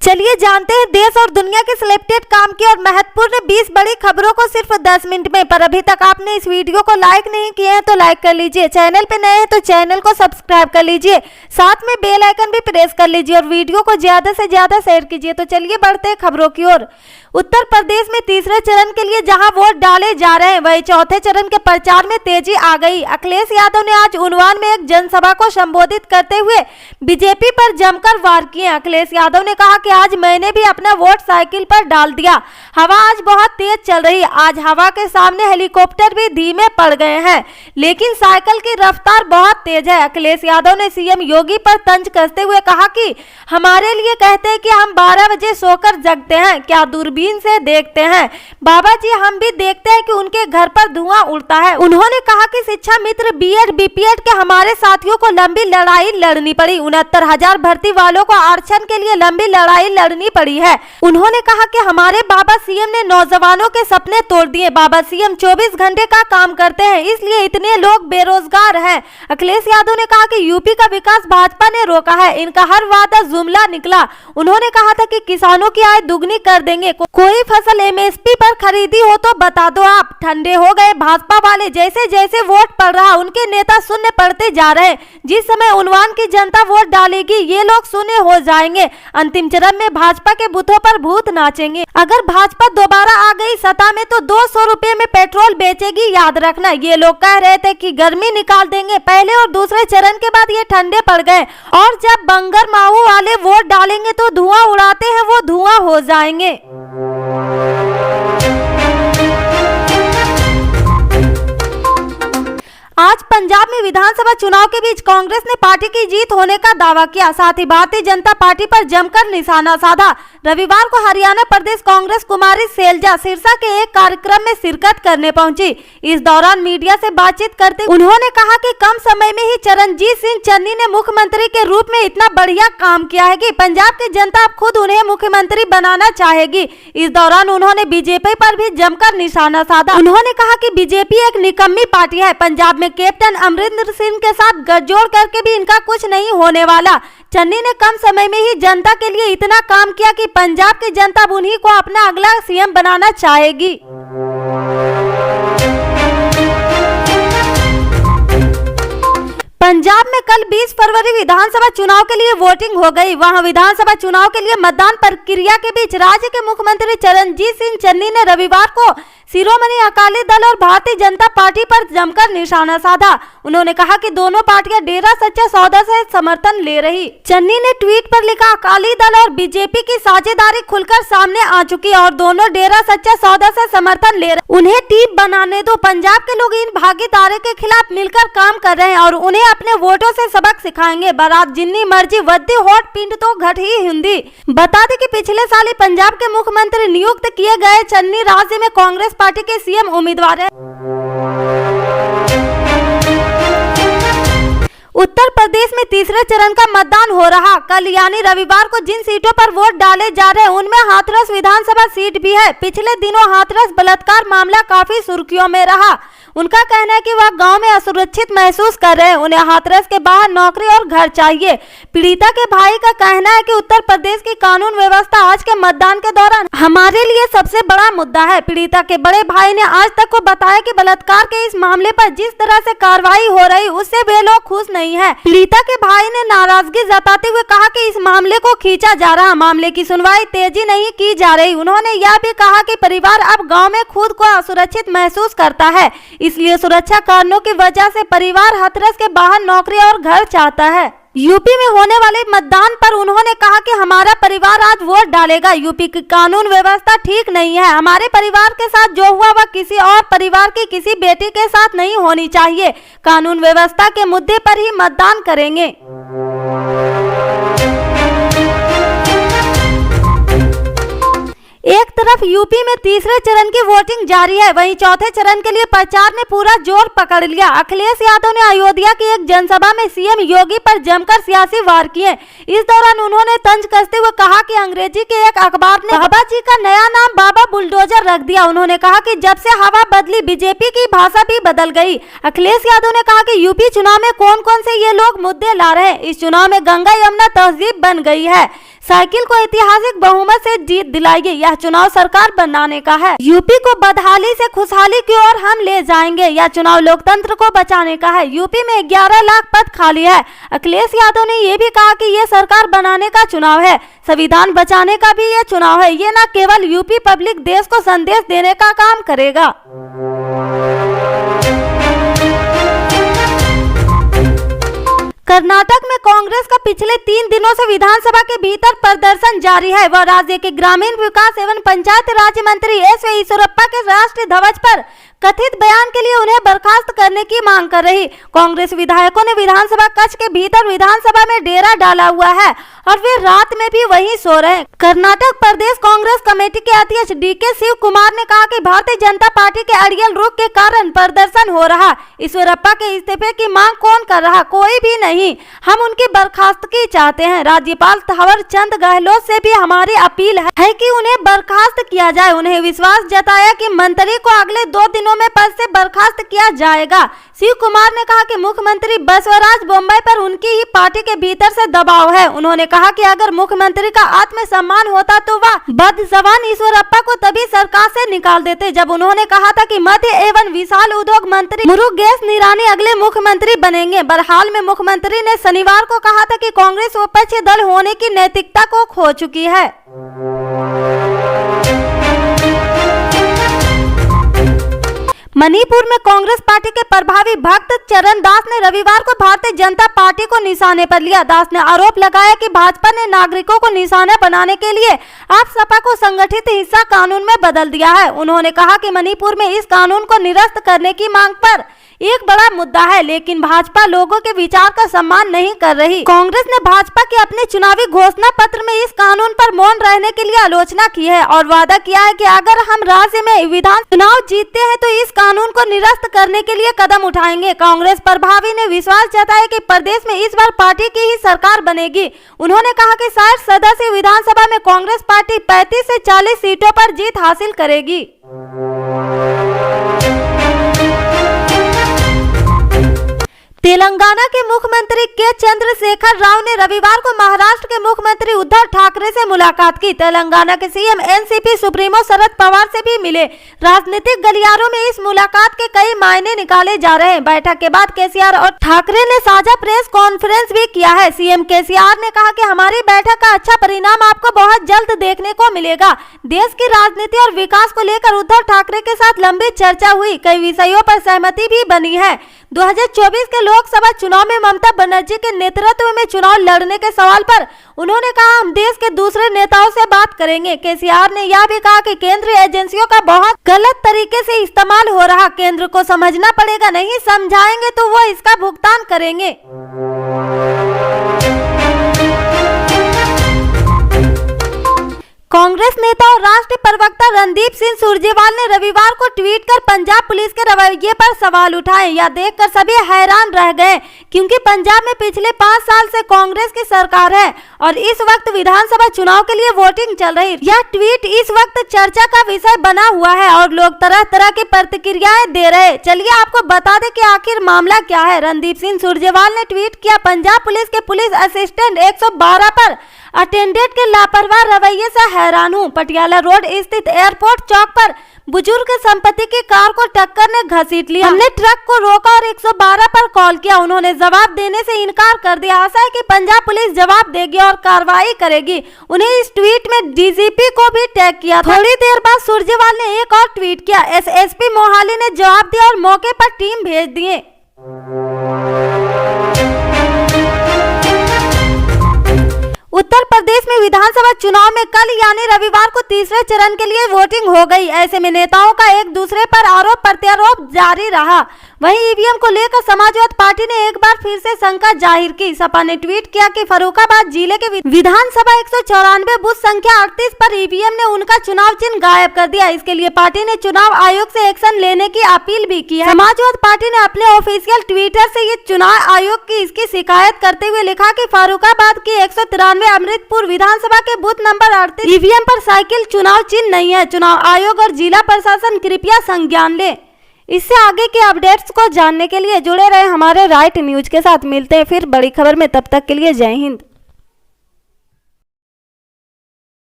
चलिए जानते हैं देश और दुनिया के सिलेक्टेड काम की और महत्वपूर्ण 20 बड़ी खबरों को सिर्फ 10 मिनट में। पर अभी तक आपने इस वीडियो को लाइक नहीं किए हैं तो लाइक कर लीजिए, चैनल पे नए हैं तो चैनल को सब्सक्राइब कर लीजिए, साथ में बेल आइकन भी प्रेस कर लीजिए और वीडियो को ज्यादा से ज्यादा शेयर कीजिए। तो चलिए बढ़ते हैं खबरों की ओर। उत्तर प्रदेश में तीसरे चरण के लिए जहां वोट डाले जा रहे हैं, वहीं चौथे चरण के प्रचार में तेजी आ गई। अखिलेश यादव ने आज उन्नाव में एक जनसभा को संबोधित करते हुए बीजेपी पर जमकर वार किए। अखिलेश यादव ने कहा कि आज मैंने भी अपना वोट साइकिल पर डाल दिया। हवा आज बहुत तेज चल रही, आज हवा के सामने हेलीकॉप्टर भी धीमे पड़ गए हैं, लेकिन साइकिल की रफ्तार बहुत तेज है। अखिलेश यादव ने सीएम योगी पर तंज कसते हुए कहा कि हमारे लिए कहते हैं कि हम 12 बजे सोकर जगते हैं, क्या दूरबीन से देखते हैं? बाबा जी हम भी देखते हैं कि उनके घर पर धुआं उड़ता है। उन्होंने कहा कि शिक्षा मित्र बीएड बीपीएड के हमारे साथियों को लंबी लड़ाई लड़नी पड़ी। 69,000 भर्ती वालों को आरक्षण के लिए लंबी लड़ाई लड़नी पड़ी है। उन्होंने कहा कि हमारे बाबा सीएम ने नौजवानों के सपने तोड़ दिए। बाबा सीएम 24 घंटे का काम करते हैं, इसलिए इतने लोग बेरोजगार हैं। अखिलेश यादव ने कहा कि यूपी का विकास भाजपा ने रोका है, इनका हर वादा जुमला निकला। उन्होंने कहा था कि किसानों की आय दुगनी कर देंगे, कोई फसल एमएसपी पर खरीदी हो तो बता दो आप। ठंडे हो गए भाजपा वाले, जैसे जैसे वोट पड़ रहा उनके नेता शून्य पड़ते जा रहे। जिस समय उन्नाव की जनता वोट डालेगी ये लोग शून्य हो जाएंगे। अंतिम चरण में भाजपा के बूथों पर भूत नाचेंगे। अगर भाजपा दोबारा आ गई सत्ता में तो 200 रुपए में पेट्रोल बेचेगी, याद रखना। ये लोग कह रहे थे कि गर्मी निकाल देंगे, पहले और दूसरे चरण के बाद ये ठंडे पड़ गए और जब बंगर माऊ वाले वोट डालेंगे तो धुआं उड़ाते हैं वो धुआं हो जाएंगे। आज पंजाब में विधानसभा चुनाव के बीच कांग्रेस ने पार्टी की जीत होने का दावा किया, साथ ही भारतीय जनता पार्टी पर जमकर निशाना साधा। रविवार को हरियाणा प्रदेश कांग्रेस कुमारी शैलजा सिरसा के एक कार्यक्रम में शिरकत करने पहुंची। इस दौरान मीडिया से बातचीत करते उन्होंने कहा कि कम समय में ही चरणजीत सिंह चन्नी ने मुख्यमंत्री के रूप में इतना बढ़िया काम किया है कि पंजाब की जनता अब खुद उन्हें मुख्यमंत्री बनाना चाहेगी। इस दौरान उन्होंने बीजेपी पर भी जमकर निशाना साधा। उन्होंने कहा कि बीजेपी एक निकम्मी पार्टी है, पंजाब में कैप्टन अमरिंदर सिंह के साथ गठजोड़ करके भी इनका कुछ नहीं होने वाला। चन्नी ने कम समय में ही जनता के लिए इतना काम किया कि पंजाब की जनता उन्हीं को अपना अगला सीएम बनाना चाहेगी। पंजाब में कल 20 फरवरी विधानसभा चुनाव के लिए वोटिंग हो गई। वहां विधानसभा चुनाव के लिए मतदान प्रक्रिया के बीच राज्य के मुख्यमंत्री चरणजीत सिंह चन्नी ने रविवार को शिरोमणि अकाली दल और भारतीय जनता पार्टी पर जमकर निशाना साधा। उन्होंने कहा कि दोनों पार्टियां डेरा सच्चा सौदा से समर्थन ले रही। चन्नी ने ट्वीट पर लिखा, अकाली दल और बीजेपी की साझेदारी खुलकर सामने आ चुकी है और दोनों डेरा सच्चा सौदा से समर्थन ले रहे। उन्हें टीम बनाने दो। पंजाब के लोग इन भागीदारी के खिलाफ मिलकर काम कर रहे हैं और उन्हें अपने वोटों से सबक सिखाएंगे। बारात जिन्नी मर्जी वद्दी होट पिंड तो घट ही हिंदी। बता दें कि पिछले साल ही पंजाब के मुख्यमंत्री नियुक्त किए गए चन्नी राज्य में कांग्रेस पार्टी के सीएम उम्मीदवार है। उत्तर प्रदेश में तीसरे चरण का मतदान हो रहा। कल यानी रविवार को जिन सीटों पर वोट डाले जा रहे हैं उनमें हाथरस विधानसभा सीट भी है। पिछले दिनों हाथरस बलात्कार मामला काफी सुर्खियों में रहा। उनका कहना है कि वह गांव में असुरक्षित महसूस कर रहे हैं, उन्हें हाथरस के बाहर नौकरी और घर चाहिए। पीड़िता के भाई का कहना है कि उत्तर प्रदेश की कानून व्यवस्था आज के मतदान के दौरान हमारे लिए सबसे बड़ा मुद्दा है। पीड़िता के बड़े भाई ने आज तक को बताया कि बलात्कार के इस मामले पर जिस तरह से कार्रवाई हो रही उससे वे लोग खुश नहीं है। पीड़िता के भाई ने नाराजगी जताते हुए कहा कि इस मामले को खींचा जा रहा, मामले की सुनवाई तेजी नहीं की जा रही। उन्होंने यह भी कहा कि परिवार अब गाँव में खुद को असुरक्षित महसूस करता है, इसलिए सुरक्षा कारणों की वजह से परिवार हाथरस के बाहर नौकरी और घर चाहता है। यूपी में होने वाले मतदान पर उन्होंने कहा कि हमारा परिवार आज वोट डालेगा। यूपी की कानून व्यवस्था ठीक नहीं है, हमारे परिवार के साथ जो हुआ वह किसी और परिवार की किसी बेटी के साथ नहीं होनी चाहिए। कानून व्यवस्था के मुद्दे पर ही मतदान करेंगे। एक तरफ यूपी में तीसरे चरण की वोटिंग जारी है, वहीं चौथे चरण के लिए प्रचार ने पूरा जोर पकड़ लिया। अखिलेश यादव ने अयोध्या की एक जनसभा में सीएम योगी पर जमकर सियासी वार किए। इस दौरान उन्होंने तंज कसते हुए कहा कि अंग्रेजी के एक अखबार ने बाबा जी का नया नाम बाबा बुलडोजर रख दिया। उन्होंने कहा कि जब से हवा बदली बीजेपी की भाषा भी बदल गई। अखिलेश यादव ने कहा कि यूपी चुनाव में कौन कौन से ये लोग मुद्दे ला रहे हैं। इस चुनाव में गंगा यमुना तहजीब बन गई है। साइकिल को ऐतिहासिक बहुमत से जीत दिलाएगी। यह चुनाव सरकार बनाने का है। यूपी को बदहाली से खुशहाली की ओर हम ले जाएंगे। यह चुनाव लोकतंत्र को बचाने का है। यूपी में 11 लाख पद खाली है। अखिलेश यादव ने यह भी कहा कि यह सरकार बनाने का चुनाव है, संविधान बचाने का भी यह चुनाव है। ये न केवल यूपी पब्लिक देश को संदेश देने का काम करेगा। कर्नाटक में कांग्रेस का पिछले 3 दिनों से विधानसभा के भीतर प्रदर्शन जारी है। वह राज्य के ग्रामीण विकास एवं पंचायत राज्य मंत्री एस ईश्वरप्पा के राष्ट्रीय ध्वज पर कथित बयान के लिए उन्हें बर्खास्त करने की मांग कर रही। कांग्रेस विधायकों ने विधानसभा कक्ष के भीतर विधानसभा में डेरा डाला हुआ है और वे रात में भी वहीं सो रहे हैं। कर्नाटक प्रदेश कांग्रेस कमेटी के अध्यक्ष डीके शिव कुमार ने कहा कि भारतीय जनता पार्टी के अड़ियल रुख के कारण प्रदर्शन हो रहा। ईश्वरप्पा के इस्तीफे की मांग कौन कर रहा? कोई भी नहीं। हम उनकी बर्खास्तगी चाहते हैं। राज्यपाल थावर चंद गहलोत से भी हमारी अपील है कि उन्हें बर्खास्त किया जाए। उन्हें विश्वास जताया कि मंत्री को अगले 2 दिनों में पद से बर्खास्त किया जाएगा। शिव कुमार ने कहा कि मुख्यमंत्री बसवराज बोम्मई पर उनकी ही पार्टी के भीतर से दबाव है। उन्होंने कहा कि अगर मुख्यमंत्री का आत्मसम्मान होता तो वह बदजबान ईश्वरप्पा को तभी सरकार से निकाल देते जब उन्होंने कहा था कि मध्य एवं विशाल उद्योग मंत्री मुरुगेश निरानी अगले मुख्यमंत्री बनेंगे। बहरहाल में मुख्यमंत्री ने शनिवार को कहा था कि कांग्रेस विपक्षी दल होने की नैतिकता को खो चुकी है। मणिपुर में कांग्रेस पार्टी के प्रभावी भक्त चरण दास ने रविवार को भारतीय जनता पार्टी को निशाने पर लिया। दास ने आरोप लगाया कि भाजपा ने नागरिकों को निशाना बनाने के लिए आप सपा को संगठित हिस्सा कानून में बदल दिया है। उन्होंने कहा कि मणिपुर में इस कानून को निरस्त करने की मांग पर एक बड़ा मुद्दा है, लेकिन भाजपा लोगों के विचार का सम्मान नहीं कर रही। कांग्रेस ने भाजपा के अपने चुनावी घोषणा पत्र में इस कानून पर मौन रहने के लिए आलोचना की है और वादा किया है कि अगर हम राज्य में विधान चुनाव जीतते हैं तो इस कानून को निरस्त करने के लिए कदम उठाएंगे। कांग्रेस प्रभारी ने विश्वास जताया कि प्रदेश में इस बार पार्टी की ही सरकार बनेगी। उन्होंने कहा कि 60 सदस्यीय विधानसभा में कांग्रेस पार्टी 35 से 40 सीटों पर जीत हासिल करेगी। तेलंगाना के मुख्यमंत्री के चंद्रशेखर राव ने रविवार को महाराष्ट्र के मुख्यमंत्री उद्धव ठाकरे से मुलाकात की। तेलंगाना के CM NCP supremo Sharad Pawar से भी मिले। राजनीतिक गलियारों में इस मुलाकात के कई मायने निकाले जा रहे हैं। बैठक के बाद केसीआर और ठाकरे ने साझा प्रेस कॉन्फ्रेंस भी किया है। सीएम केसीआर ने कहा कि हमारी बैठक का अच्छा परिणाम आपको बहुत जल्द देखने को मिलेगा। देश की राजनीति और विकास को लेकर उद्धव ठाकरे के साथ लंबी चर्चा हुई। कई विषयों पर सहमति भी बनी है। 2024 के लोकसभा चुनाव में ममता बनर्जी के नेतृत्व में चुनाव लड़ने के सवाल पर उन्होंने कहा, हम देश के दूसरे नेताओं से बात करेंगे। केसीआर ने यह भी कहा कि केंद्रीय एजेंसियों का बहुत गलत तरीके से इस्तेमाल हो रहा। केंद्र को समझना पड़ेगा, नहीं समझाएंगे तो वो इसका भुगतान करेंगे। कांग्रेस नेता और राष्ट्रीय प्रवक्ता रणदीप सिंह सुरजेवाला ने रविवार को ट्वीट कर पंजाब पुलिस के रवैये पर सवाल उठाए। यह देखकर सभी हैरान रह गए क्योंकि पंजाब में पिछले 5 साल से कांग्रेस की सरकार है और इस वक्त विधानसभा चुनाव के लिए वोटिंग चल रही। यह ट्वीट इस वक्त चर्चा का विषय बना हुआ है और लोग तरह तरह की प्रतिक्रियाएं दे रहे। चलिए आपको बता दें कि आखिर मामला क्या है। रणदीप सिंह सुरजेवाला ने ट्वीट किया, पंजाब पुलिस के पुलिस असिस्टेंट 112 पर अटेंडेंट के लापरवाह रवैये से हैरान हूँ। पटियाला रोड स्थित एयरपोर्ट चौक पर बुजुर्ग संपत्ति की कार को टक्कर ने घसीट लिया। हमने ट्रक को रोका और 112 पर कॉल किया। उन्होंने जवाब देने से इनकार कर दिया। आशा है कि पंजाब पुलिस जवाब देगी और कार्रवाई करेगी। उन्हें इस ट्वीट में डीजीपी को भी टैग किया। थोड़ी देर बाद सुरजेवाला ने एक और ट्वीट किया। एसएसपी मोहाली ने जवाब दिया और मौके पर टीम भेज दिए। उत्तर प्रदेश में विधानसभा चुनाव में कल यानी रविवार को तीसरे चरण के लिए वोटिंग हो गई। ऐसे में नेताओं का एक दूसरे पर आरोप प्रत्यारोप जारी रहा। वहीं ईवीएम को लेकर समाजवादी पार्टी ने एक बार फिर से शंका जाहिर की। सपा ने ट्वीट किया कि फर्रुखाबाद जिले के विधानसभा 194 बूथ संख्या 38 पर ईवीएम ने उनका चुनाव चिन्ह गायब कर दिया। इसके लिए पार्टी ने चुनाव आयोग से एक्शन लेने की अपील भी की है। समाजवादी पार्टी ने अपने ऑफिशियल ट्विटर से ये चुनाव आयोग की इसकी शिकायत करते हुए लिखा कि फर्रुखाबाद की 193 अमृतपुर विधानसभा के बूथ नंबर 38 ईवीएम पर साइकिल चुनाव चिन्ह नहीं है। चुनाव आयोग और जिला प्रशासन कृपया संज्ञान ले। इससे आगे के अपडेट्स को जानने के लिए जुड़े रहे हमारे राइट न्यूज के साथ। मिलते हैं फिर बड़ी खबर में, तब तक के लिए जय हिंद।